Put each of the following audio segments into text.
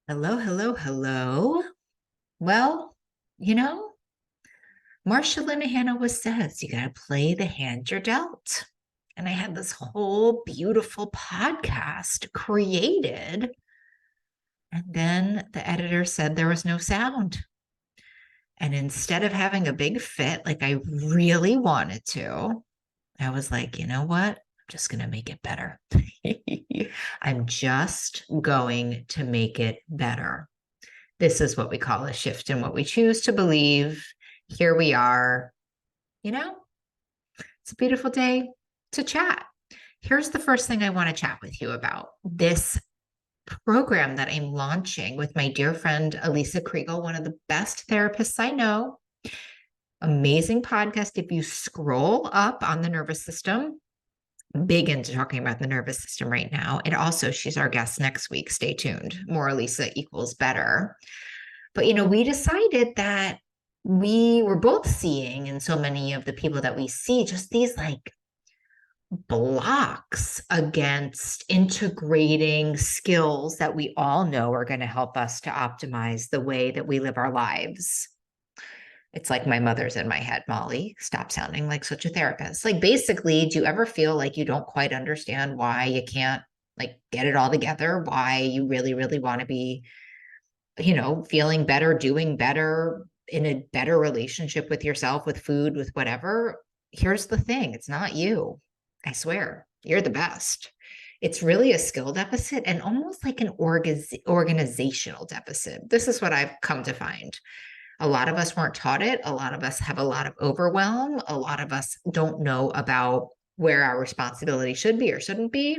Hello, hello, hello. Well, you know, Marsha Linehan always says you got to play the hand you're dealt. And I had this whole beautiful podcast created. And then the editor said there was no sound. And instead of having a big fit like I really wanted to, I was like, you know what? I'm just going to make it better. I'm just going to make it better. This is what we call a shift in what we choose to believe. Here we are. You know, it's a beautiful day to chat. Here's the first thing I want to chat with you about this program that I'm launching with my dear friend, Elisa Kriegel, one of the best therapists I know. Amazing podcast. If you scroll up on the nervous system, big into talking about the nervous system right now. And also, she's our guest next week. Stay tuned. More Elisa equals better. But, we decided that we were both seeing in so many of the people that we see just these like blocks against integrating skills that we all know are going to help us to optimize the way that we live our lives. It's like my mother's in my head, Molly. Stop sounding like such a therapist. Like, basically, do you ever feel like you don't quite understand why you can't like get it all together? Why you really, really want to be feeling better, doing better, in a better relationship with yourself, with food, with whatever. Here's the thing, it's not you. I swear, you're the best. It's really a skill deficit and almost like an organizational deficit. This is what I've come to find. A lot of us weren't taught it. A lot of us have a lot of overwhelm. A lot of us don't know about where our responsibility should be or shouldn't be.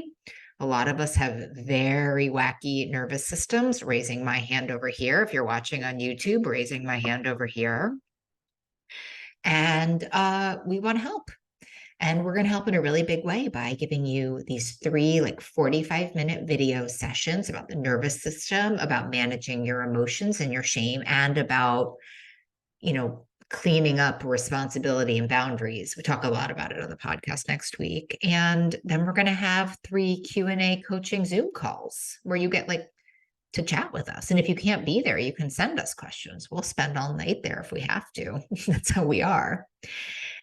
A lot of us have very wacky nervous systems, raising my hand over here. If you're watching on YouTube, raising my hand over here. And we want to help. And we're going to help in a really big way by giving you these three, like 45-minute video sessions about the nervous system, about managing your emotions and your shame, and about, cleaning up responsibility and boundaries. We talk a lot about it on the podcast next week. And then we're going to have 3 Q&A coaching Zoom calls where you get like to chat with us. And if you can't be there, you can send us questions. We'll spend all night there if we have to. That's how we are.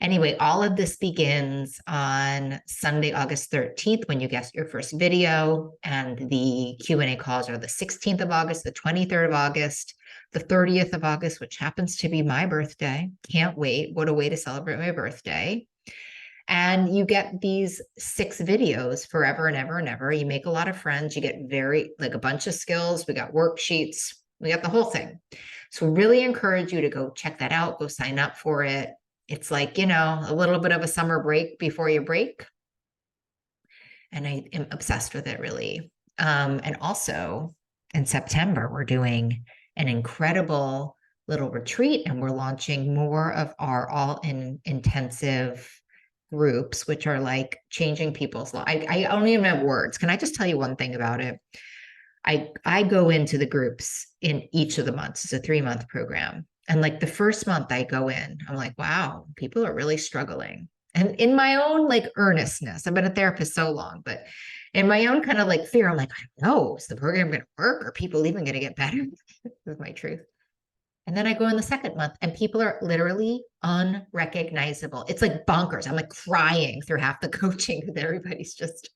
Anyway, all of this begins on Sunday, August 13th, when you get your first video, and the Q&A calls are the 16th of August, the 23rd of August, the 30th of August, which happens to be my birthday. Can't wait. What a way to celebrate my birthday. And you get these 6 videos forever and ever and ever. You make a lot of friends. You get like a bunch of skills. We got worksheets. We got the whole thing. So really encourage you to go check that out. Go sign up for it. It's like, a little bit of a summer break before you break. And I am obsessed with it, really. And also in September, we're doing an incredible little retreat, and we're launching more of our all-in intensive groups, which are like changing people's lives. I don't even have words. Can I just tell you one thing about it? I go into the groups in each of the months. It's a 3-month program. And like the first month I go in, I'm like, wow, people are really struggling. And in my own like earnestness, I've been a therapist so long, but in my own kind of like fear, I'm like, I don't know, is the program going to work? Are people even going to get better? This is my truth. And then I go in the second month and people are literally unrecognizable. It's like bonkers. I'm like crying through half the coaching because everybody's just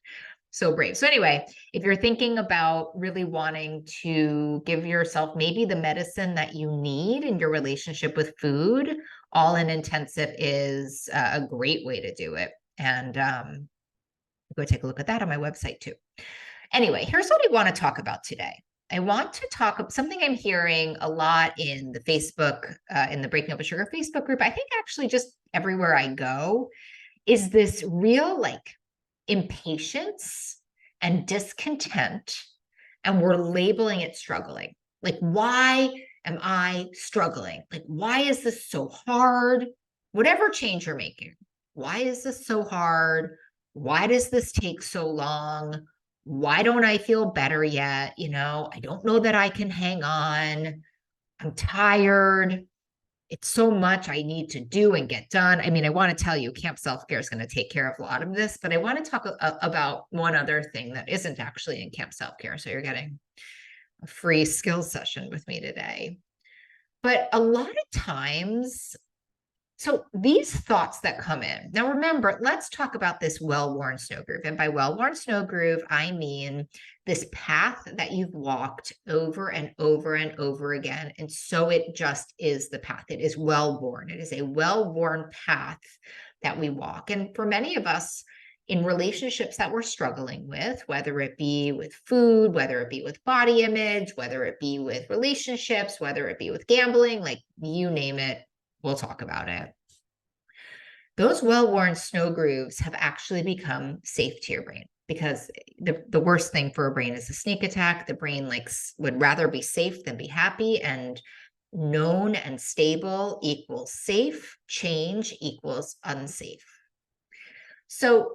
so brave. So anyway, if you're thinking about really wanting to give yourself maybe the medicine that you need in your relationship with food, all in intensive is a great way to do it. And go take a look at that on my website too. Anyway, here's what I want to talk about today. I want to talk about something I'm hearing a lot in the Facebook, in the Breaking Up with Sugar Facebook group. I think actually just everywhere I go is this real like impatience and discontent, and we're labeling it struggling. Like, why am I struggling? Like, why is this so hard? Whatever change you're making, why is this so hard? Why does this take so long? Why don't I feel better yet? I don't know that I can hang on. I'm tired. It's so much I need to do and get done. I mean, I want to tell you, Camp Self-Care is going to take care of a lot of this, but I want to talk about one other thing that isn't actually in Camp Self-Care. So you're getting a free skills session with me today. But a lot of times, so these thoughts that come in. Now, remember, let's talk about this well-worn snow groove. And by well-worn snow groove, I mean this path that you've walked over and over and over again. And so it just is the path. It is well-worn. It is a well-worn path that we walk. And for many of us, in relationships that we're struggling with, whether it be with food, whether it be with body image, whether it be with relationships, whether it be with gambling, like you name it, we'll talk about it. Those well-worn snow grooves have actually become safe to your brain because the worst thing for a brain is a sneak attack. The brain would rather be safe than be happy, and known and stable equals safe, change equals unsafe. So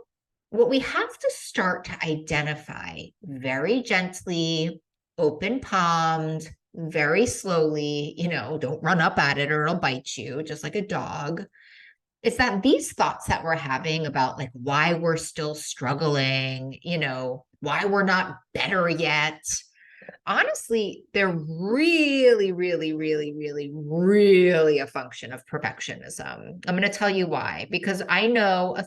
what we have to start to identify very gently, open palmed, very slowly, don't run up at it or it'll bite you, just like a dog. It's that these thoughts that we're having about like why we're still struggling, why we're not better yet. Honestly, they're really, really, really, really, really a function of perfectionism. I'm going to tell you why, because I know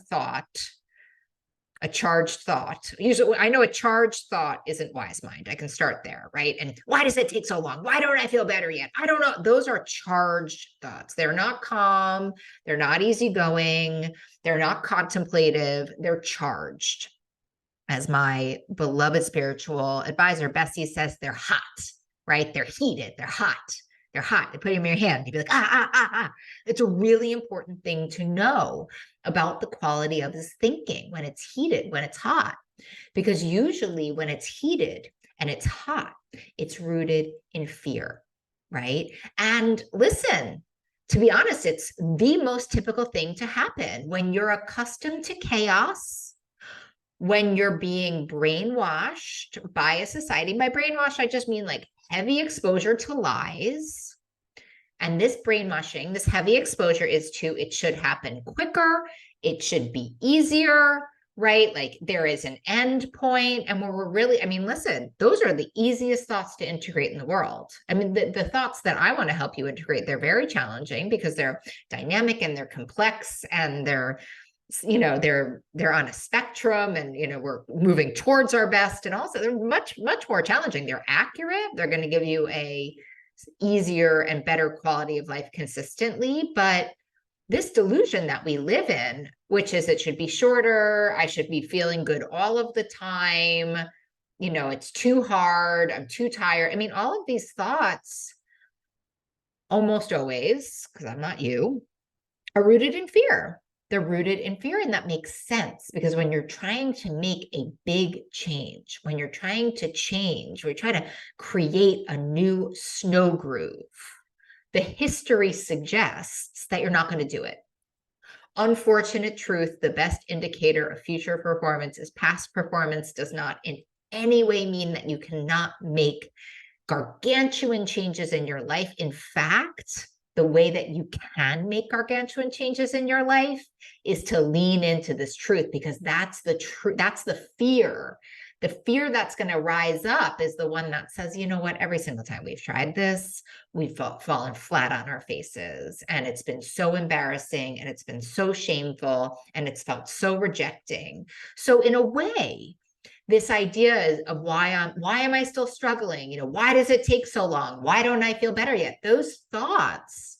a charged thought. Usually, I know a charged thought isn't wise mind. I can start there, right? And why does it take so long? Why don't I feel better yet? I don't know. Those are charged thoughts. They're not calm. They're not easygoing. They're not contemplative. They're charged. As my beloved spiritual advisor, Bessie, says, they're hot, right? They're heated. They're hot. They're hot. They put them in your hand. You'd be like, ah, ah, ah, ah. It's a really important thing to know about the quality of this thinking when it's heated, when it's hot. Because usually when it's heated and it's hot, it's rooted in fear, right? And listen, to be honest, it's the most typical thing to happen when you're accustomed to chaos, when you're being brainwashed by a society. By brainwashed, I just mean like heavy exposure to lies. And this brainwashing, this heavy exposure is to, it should happen quicker. It should be easier, right? Like there is an end point. And when we're really, listen, those are the easiest thoughts to integrate in the world. The thoughts that I want to help you integrate, they're very challenging because they're dynamic and they're complex and they're on a spectrum, and we're moving towards our best, and also they're much more challenging. They're accurate. They're going to give you a easier and better quality of life consistently. But this delusion that we live in, which is it should be shorter, I should be feeling good all of the time, it's too hard, I'm too tired. All of these thoughts, almost always, because I'm not you, are rooted in fear. They're rooted in fear, and that makes sense because when you're trying to make a big change, when you're trying to change, we try to create a new snow groove, the history suggests that you're not going to do it. Unfortunate truth, the best indicator of future performance is past performance does not in any way mean that you cannot make gargantuan changes in your life. In fact, the way that you can make gargantuan changes in your life is to lean into this truth, because that's the truth. That's the fear. The fear that's going to rise up is the one that says, you know what, every single time we've tried this, we've fallen flat on our faces, and it's been so embarrassing, and it's been so shameful, and it's felt so rejecting. So in a way, this idea of why am I still struggling? Why does it take so long? Why don't I feel better yet? Those thoughts,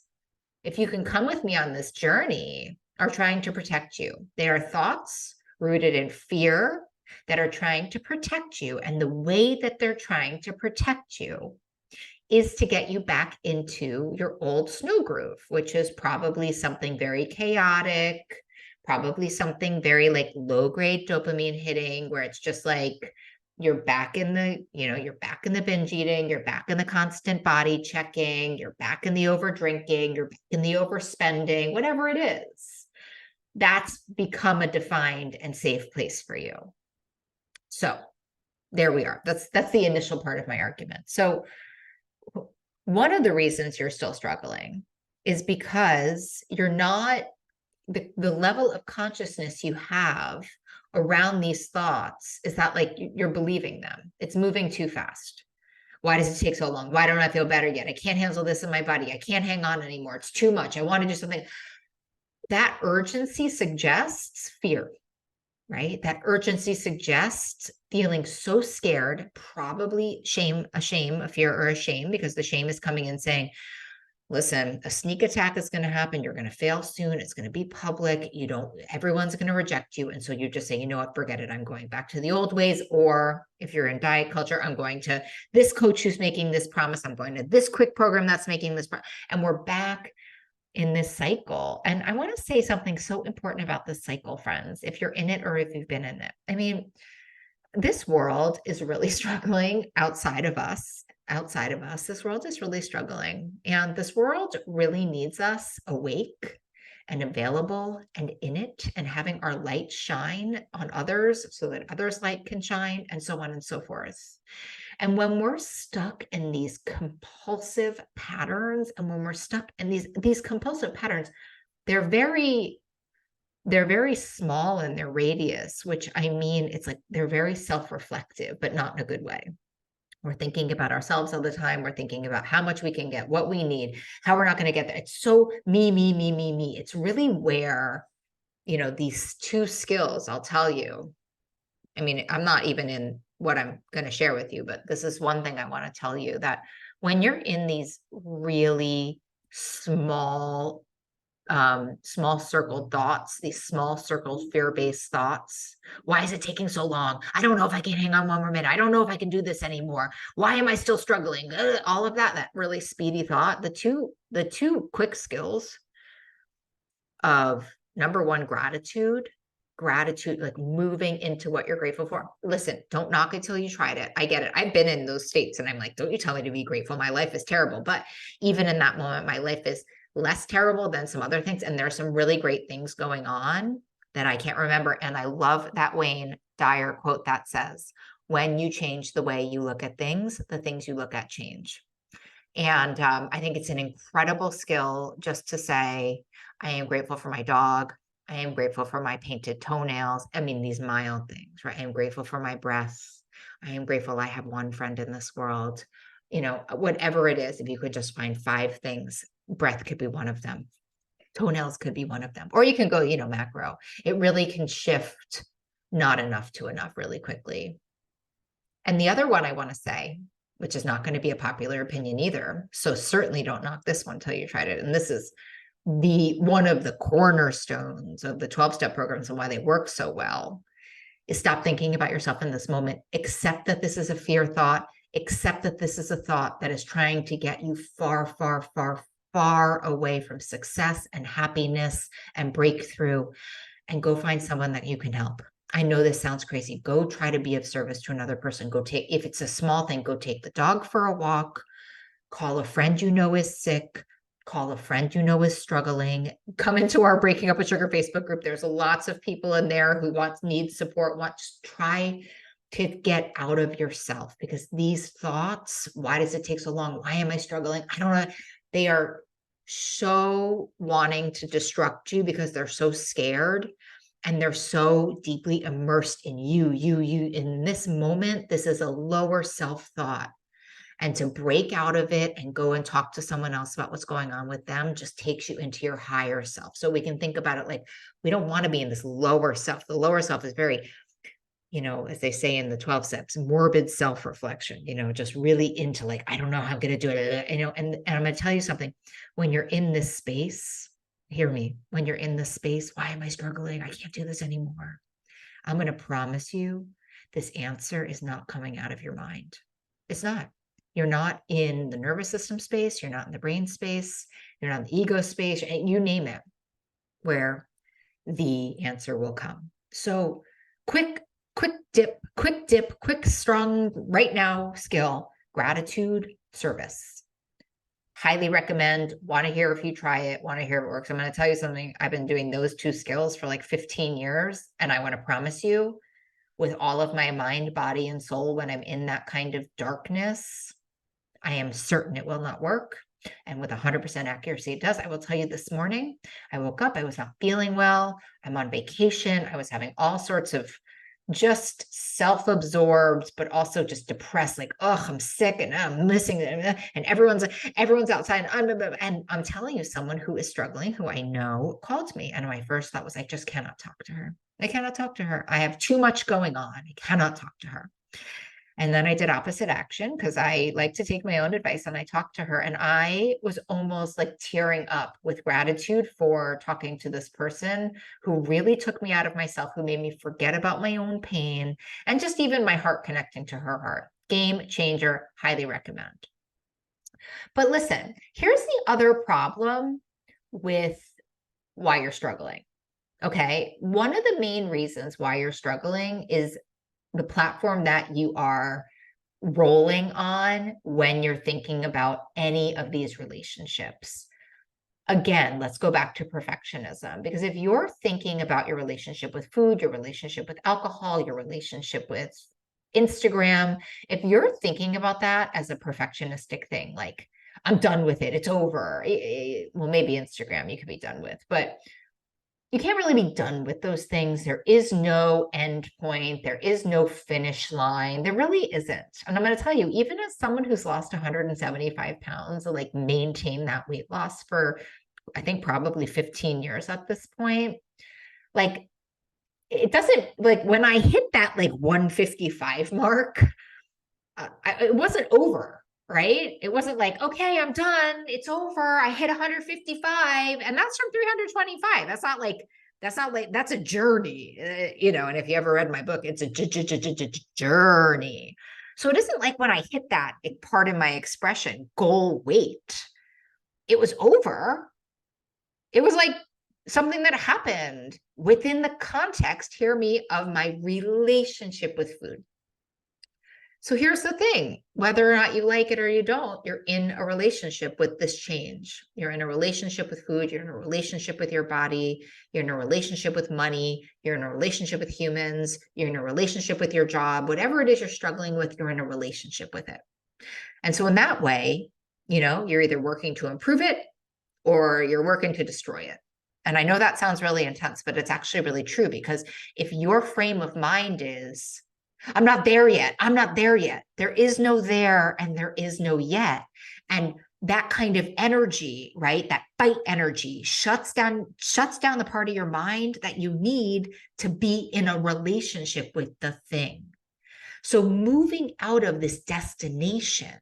if you can come with me on this journey, are trying to protect you. They are thoughts rooted in fear that are trying to protect you. And the way that they're trying to protect you is to get you back into your old snow groove, which is probably something very chaotic, probably something very like low grade dopamine hitting, where it's just like you're back in the, you're back in the binge eating, you're back in the constant body checking, you're back in the over drinking, you're back in the overspending, whatever it is. That's become a defined and safe place for you. So there we are. That's the initial part of my argument. So one of the reasons you're still struggling is because you're not, the level of consciousness you have around these thoughts is that like you're believing them. It's moving too fast. Why does it take so long? Why don't I feel better yet? I can't handle this in my body. I can't hang on anymore. It's too much. I want to do something. That urgency suggests fear, right? That urgency suggests feeling so scared, probably a fear or a shame, because the shame is coming in saying, listen, a sneak attack is going to happen. You're going to fail soon. It's going to be public. Everyone's going to reject you. And so you just say, you know what, forget it. I'm going back to the old ways. Or if you're in diet culture, I'm going to this coach who's making this promise. I'm going to this quick program that's making this. And we're back in this cycle. And I want to say something so important about this cycle, friends, if you're in it or if you've been in it. I mean, this world is really struggling outside of us. This world is really struggling. And this world really needs us awake and available and in it and having our light shine on others so that others' light can shine, and so on and so forth. And when we're stuck in these compulsive patterns, and when we're stuck in these compulsive patterns, they're very small in their radius, which I mean, it's like they're very self-reflective, but not in a good way. We're thinking about ourselves all the time. We're thinking about how much we can get, what we need, how we're not going to get there. It's so me, me, me, me, me. It's really where, these two skills, I'll tell you. I mean, I'm not even in what I'm going to share with you, but this is one thing I want to tell you, that when you're in these really small circled thoughts, these small circled fear-based thoughts. Why is it taking so long? I don't know if I can hang on one more minute. I don't know if I can do this anymore. Why am I still struggling? All of that really speedy thought. The two quick skills of, number one, gratitude, like moving into what you're grateful for. Listen, don't knock it till you tried it. I get it. I've been in those states and I'm like, don't you tell me to be grateful. My life is terrible. But even in that moment, my life is less terrible than some other things. And there's some really great things going on that I can't remember. And I love that Wayne Dyer quote that says, when you change the way you look at things, the things you look at change. And I think it's an incredible skill just to say, I am grateful for my dog. I am grateful for my painted toenails. I mean, these mild things, right? I am grateful for my breath. I am grateful I have one friend in this world. Whatever it is, if you could just find 5 things, breath could be one of them. Toenails could be one of them. Or you can go, macro. It really can shift not enough to enough really quickly. And the other one I want to say, which is not going to be a popular opinion either, so certainly don't knock this one till you tried it. And this is one of the cornerstones of the 12-step programs and why they work so well, is stop thinking about yourself in this moment. Accept that this is a fear thought. Accept that this is a thought that is trying to get you far, far, far, far away from success and happiness and breakthrough, and go find someone that you can help. I know this sounds crazy. Go try to be of service to another person. If it's a small thing, go take the dog for a walk, call a friend you know is sick, call a friend you know is struggling, come into our Breaking Up with Sugar Facebook group. There's lots of people in there who need support. Try to get out of yourself, because these thoughts, why does it take so long? Why am I struggling? I don't know. They are so wanting to destruct you because they're so scared and they're so deeply immersed in you. In this moment, this is a lower self thought. And to break out of it and go and talk to someone else about what's going on with them just takes you into your higher self. So we can think about it like, we don't want to be in this lower self. The lower self is very, as they say in the 12 steps, morbid self-reflection, just really into like, I don't know how I'm going to do it, and I'm going to tell you something. When you're in this space, hear me, when you're in this space, why am I struggling? I can't do this anymore. I'm going to promise you, this answer is not coming out of your mind. It's not. You're not in the nervous system space. You're not in the brain space. You're not in the ego space. You name it, where the answer will come. So quick dip, quick, strong, right now skill, gratitude, service. Highly recommend. Want to hear if you try it, want to hear if it works. I'm going to tell you something. I've been doing those 2 skills for like 15 years. And I want to promise you, with all of my mind, body, and soul, when I'm in that kind of darkness, I am certain it will not work. And with 100% accuracy, it does. I will tell you, this morning, I woke up, I was not feeling well. I'm on vacation. I was having all sorts of just self-absorbed, but also just depressed, like, oh, I'm sick and I'm missing it. And everyone's outside. And I'm telling you, someone who is struggling, who I know, called me. And my first thought was, I just cannot talk to her. I cannot talk to her. I have too much going on. I cannot talk to her. And then I did opposite action because I like to take my own advice, and I talked to her, and I was almost like tearing up with gratitude for talking to this person who really took me out of myself, who made me forget about my own pain and just even my heart connecting to her heart. Game changer, highly recommend. But listen, here's the other problem with why you're struggling. Okay. One of the main reasons why you're struggling is the platform that you are rolling on when you're thinking about any of these relationships. Again, let's go back to perfectionism, because if you're thinking about your relationship with food, your relationship with alcohol, your relationship with Instagram, if you're thinking about that as a perfectionistic thing, like, I'm done with it, it's over. Well, maybe Instagram you could be done with, but you can't really be done with those things. There is no end point. There is no finish line. There really isn't. And I'm going to tell you, even as someone who's lost 175 pounds and like maintained that weight loss for, I think, probably 15 years at this point, like, it doesn't, like, when I hit that like 155 mark, it wasn't over. Right? It wasn't like, okay, I'm done. It's over. I hit 155, and that's from 325. That's a journey, and if you ever read my book, it's a journey. So it isn't like when I hit that, pardon my expression, goal weight, it was over. It was like something that happened within the context, hear me, of my relationship with food. So here's the thing, whether or not you like it or you don't, you're in a relationship with this change. You're in a relationship with food. You're in a relationship with your body. You're in a relationship with money. You're in a relationship with humans. You're in a relationship with your job. Whatever it is you're struggling with, you're in a relationship with it. And so in that way, you're either working to improve it or you're working to destroy it. And I know that sounds really intense, but it's actually really true, because if your frame of mind is, I'm not there yet. I'm not there yet. There is no there and there is no yet. And that kind of energy, right? That fight energy shuts down the part of your mind that you need to be in a relationship with the thing. So moving out of this destination,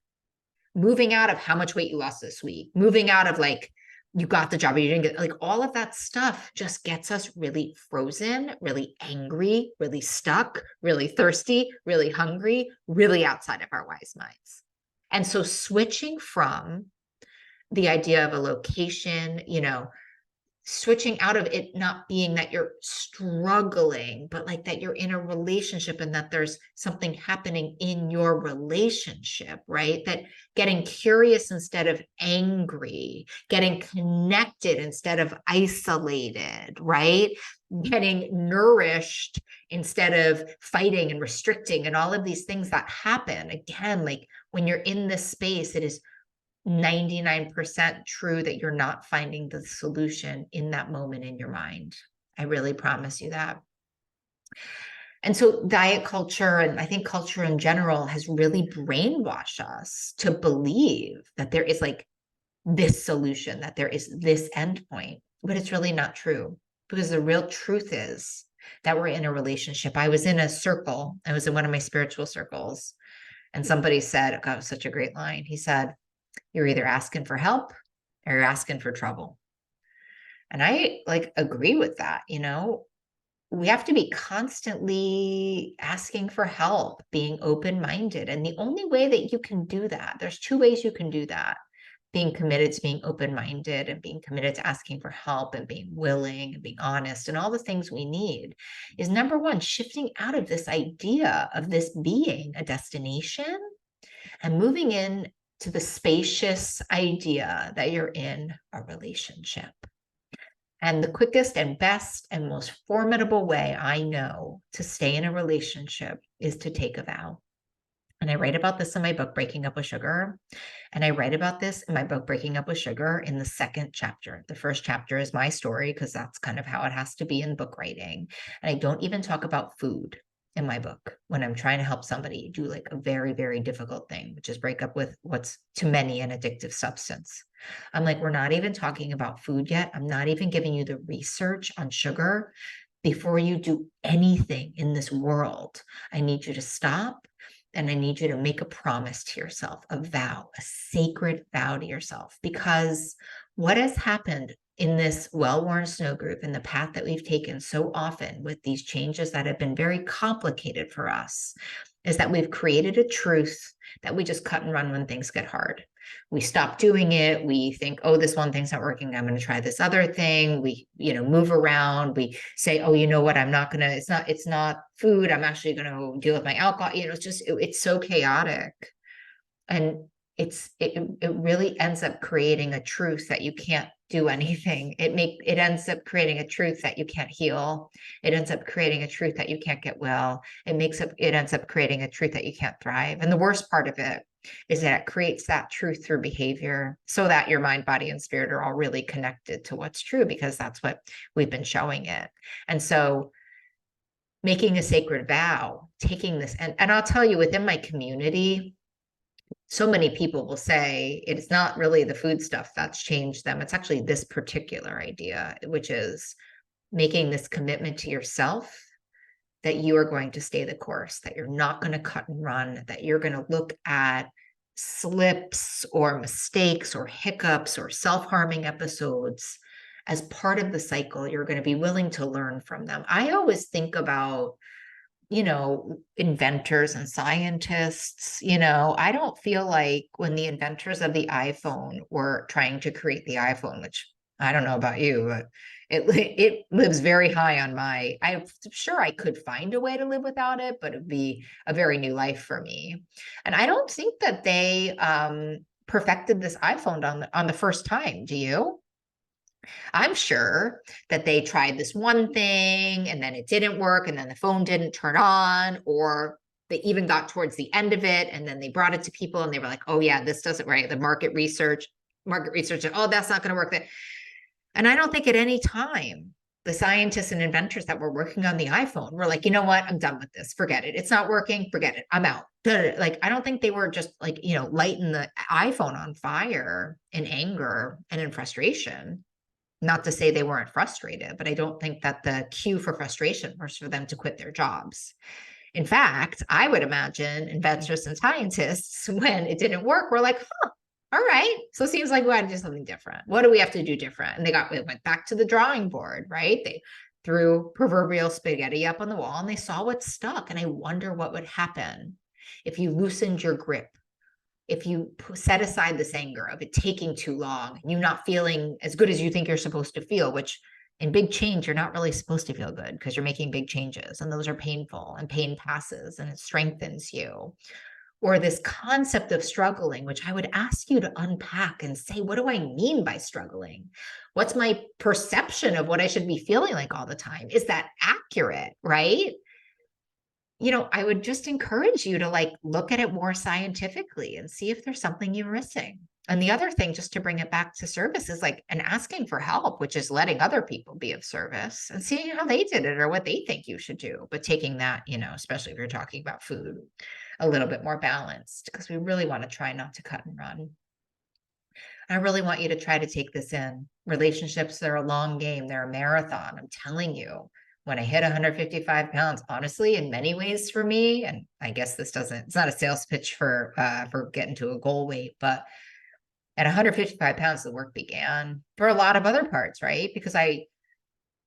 moving out of how much weight you lost this week, moving out of like, you got the job, but you didn't get, like, all of that stuff just gets us really frozen, really angry, really stuck, really thirsty, really hungry, really outside of our wise minds. And so switching from the idea of a location, switching out of it not being that you're struggling, but like that you're in a relationship and that there's something happening in your relationship, right? That getting curious instead of angry, getting connected instead of isolated, right? Getting nourished instead of fighting and restricting, and all of these things that happen. Again, like, when you're in this space, it is 99% true that you're not finding the solution in that moment in your mind. I really promise you that. And so diet culture, and I think culture in general, has really brainwashed us to believe that there is like this solution, that there is this endpoint, but it's really not true, because the real truth is that we're in a relationship. I was in a circle. I was in one of my spiritual circles, and somebody said, oh God, it was such a great line. He said, you're either asking for help or you're asking for trouble. And I like agree with that. We have to be constantly asking for help, being open-minded. And the only way that you can do that, there's two ways you can do that: being committed to being open-minded and being committed to asking for help and being willing and being honest and all the things we need, is number one, shifting out of this idea of this being a destination and moving in to the spacious idea that you're in a relationship. And the quickest and best and most formidable way I know to stay in a relationship is to take a vow. And I write about this in my book, Breaking Up with Sugar. And I write about this in my book, Breaking Up with Sugar, in the second chapter. The first chapter is my story, because that's kind of how it has to be in book writing. And I don't even talk about food. in my book when I'm trying to help somebody do like a very, very difficult thing, which is break up with what's to many an addictive substance. I'm like, we're not even talking about food yet. I'm not even giving you the research on sugar. Before you do anything in this world, I need you to stop and I need you to make a promise to yourself, a vow, a sacred vow to yourself, because what has happened in this well-worn snow group and the path that we've taken so often with these changes that have been very complicated for us is that we've created a truth that we just cut and run when things get hard. We stop doing it. We think, oh, this one thing's not working. I'm going to try this other thing. We, move around. We say, oh, you know what? I'm not going to, it's not food. I'm actually going to deal with my alcohol. It's so chaotic. And it really ends up creating a truth that you can't do anything. It ends up creating a truth that you can't heal. It ends up creating a truth that you can't get well. It ends up creating a truth that you can't thrive. And the worst part of it is that it creates that truth through behavior so that your mind, body, and spirit are all really connected to what's true, because that's what we've been showing it. And so making a sacred vow, taking this, and I'll tell you, within my community, so many people will say it's not really the food stuff that's changed them. It's actually this particular idea, which is making this commitment to yourself that you are going to stay the course, that you're not going to cut and run, that you're going to look at slips or mistakes or hiccups or self-harming episodes as part of the cycle. You're going to be willing to learn from them. I always think about inventors and scientists. I don't feel like when the inventors of the iPhone were trying to create the iPhone, which I don't know about you, but it lives very high on I'm sure I could find a way to live without it, but it'd be a very new life for me. And I don't think that they perfected this iPhone on the first time. Do you? I'm sure that they tried this one thing and then it didn't work and then the phone didn't turn on, or they even got towards the end of it and then they brought it to people and they were like, oh yeah, this doesn't, right? The market research, oh, that's not going to work. And I don't think at any time the scientists and inventors that were working on the iPhone were like, you know what, I'm done with this. Forget it. It's not working. Forget it. I'm out. Like, I don't think they were just like, lighting the iPhone on fire in anger and in frustration. Not to say they weren't frustrated, but I don't think that the cue for frustration was for them to quit their jobs. In fact, I would imagine inventors and scientists, when it didn't work, were like, all right, so it seems like we got to do something different. What do we have to do different? And they went back to the drawing board, right? They threw proverbial spaghetti up on the wall and they saw what stuck. And I wonder what would happen if you loosened your grip, if you set aside this anger of it taking too long, you not feeling as good as you think you're supposed to feel, which in big change, you're not really supposed to feel good because you're making big changes and those are painful, and pain passes and it strengthens you. Or this concept of struggling, which I would ask you to unpack and say, what do I mean by struggling? What's my perception of what I should be feeling like all the time? Is that accurate, right? I would just encourage you to look at it more scientifically and see if there's something you're missing. And the other thing, just to bring it back to service, is and asking for help, which is letting other people be of service and seeing how they did it or what they think you should do. But taking that, especially if you're talking about food, a little bit more balanced, because we really want to try not to cut and run. I really want you to try to take this in. Relationships, they're a long game. They're a marathon. I'm telling you, when I hit 155 pounds, honestly, in many ways for me, and I guess it's not a sales pitch for getting to a goal weight, but at 155 pounds, the work began for a lot of other parts, right? Because I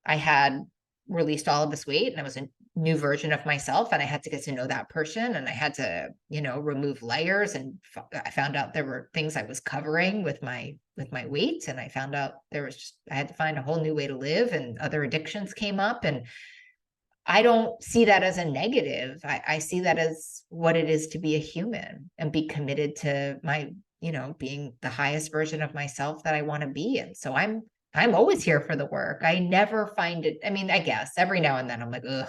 had released all of this weight and I was a new version of myself, and I had to get to know that person, and I had to, remove layers, and I found out there were things I was covering with my weight, and I found out I had to find a whole new way to live, and other addictions came up, and I don't see that as a negative. I see that as what it is to be a human and be committed to my, being the highest version of myself that I want to be. And so I'm always here for the work. I never find it. I mean, I guess every now and then I'm like, ugh,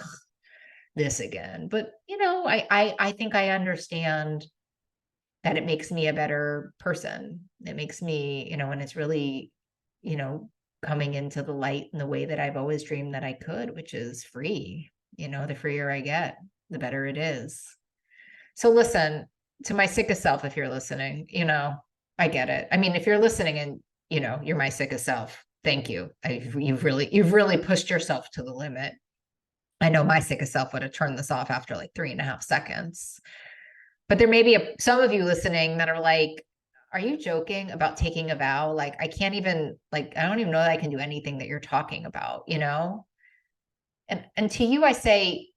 this again. But, I think I understand that it makes me a better person. It makes me, and it's really, coming into the light in the way that I've always dreamed that I could, which is free, the freer I get. the better it is. So listen, to my sickest self, if you're listening, I get it. I mean, if you're listening and, you're my sickest self, thank you. You've really pushed yourself to the limit. I know my sickest self would have turned this off after like 3.5 seconds. But there may be some of you listening that are like, are you joking about taking a vow? Like, I can't even, like, I don't even know that I can do anything that you're talking about, And to you, I say,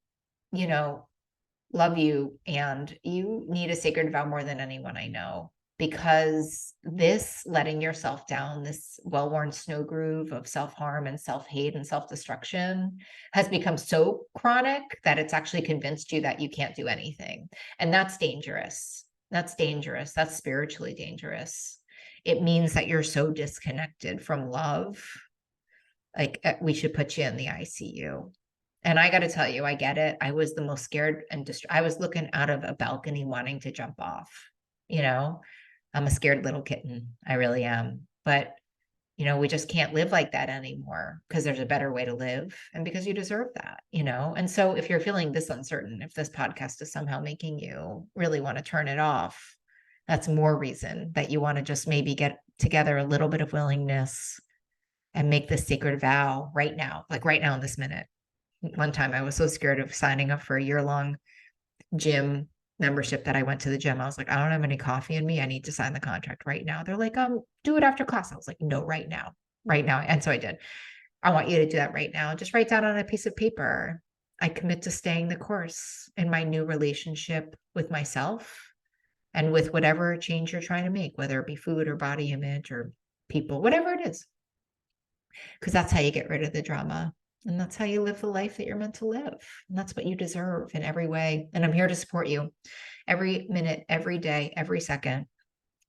love you, and you need a sacred vow more than anyone I know, because this letting yourself down, this well-worn snow groove of self-harm and self-hate and self-destruction has become so chronic that it's actually convinced you that you can't do anything. And that's dangerous. That's dangerous. That's spiritually dangerous. It means that you're so disconnected from love. Like, we should put you in the ICU. And I got to tell you, I get it. I was the most scared and I was looking out of a balcony wanting to jump off. I'm a scared little kitten. I really am. But, we just can't live like that anymore, because there's a better way to live and because you deserve that, And so if you're feeling this uncertain, if this podcast is somehow making you really want to turn it off, that's more reason that you want to just maybe get together a little bit of willingness and make this sacred vow right now, like right now in this minute. One time I was so scared of signing up for a year-long gym membership that I went to the gym. I was like, I don't have any coffee in me. I need to sign the contract right now. They're like, do it after class. I was like, no, right now, right now. And so I did. I want you to do that right now. Just write down on a piece of paper, I commit to staying the course in my new relationship with myself and with whatever change you're trying to make, whether it be food or body image or people, whatever it is. Because that's how you get rid of the drama. And that's how you live the life that you're meant to live. And that's what you deserve in every way. And I'm here to support you every minute, every day, every second.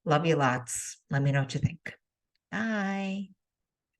Love you lots. Let me know what you think. Bye.